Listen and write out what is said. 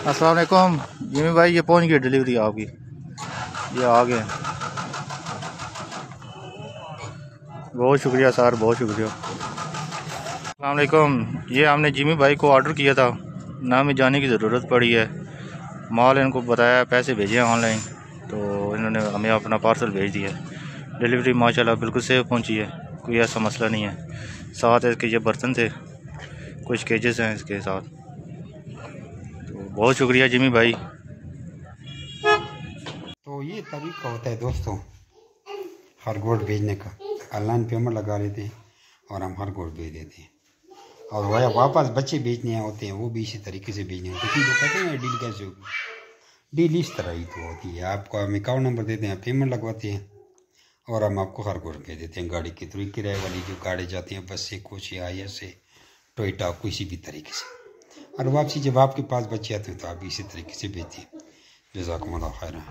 अस्सलाम वालेकुम जिमी भाई, ये पहुंच गई डिलीवरी आपकी, ये आ गए। बहुत शुक्रिया सर, बहुत शुक्रिया। अस्सलाम वालेकुम, ये हमने जिमी भाई को ऑर्डर किया था, ना हमें जाने की ज़रूरत पड़ी है। माल इनको बताया, पैसे भेजे ऑनलाइन, तो इन्होंने हमें अपना पार्सल भेज दिया। डिलीवरी माशाल्लाह बिल्कुल सेफ पहुंची है, कोई ऐसा मसला नहीं है। साथ इसके ये बर्तन थे, कुछ केजेस हैं इसके साथ। तो बहुत शुक्रिया जिमी भाई। तो ये तरीका होता है दोस्तों खरगोश भेजने का। ऑनलाइन पेमेंट लगा लेते हैं और हम खरगोश भेज देते हैं, और वह वापस बच्चे बेचने होते हैं, वो भी इसी तरीके से भेजने होते हैं। क्योंकि जो कहते हैं डील कैसे होगी, डील इस तरह ही तो होती है। आपको हम अकाउंट नंबर देते हैं, पेमेंट लगवाते हैं और हम आपको खरगोश भेज देते हैं गाड़ी के थ्रू। किराए वाली जो गाड़ी जाती हैं, बस से, कोच या आई से, टोयोटा, किसी भी तरीके से। और वापसी जब आपके पास बच्चे आते हैं तो आप इसी तरीके से भेजते हैं। जज़ाकुमुल्लाह खैर।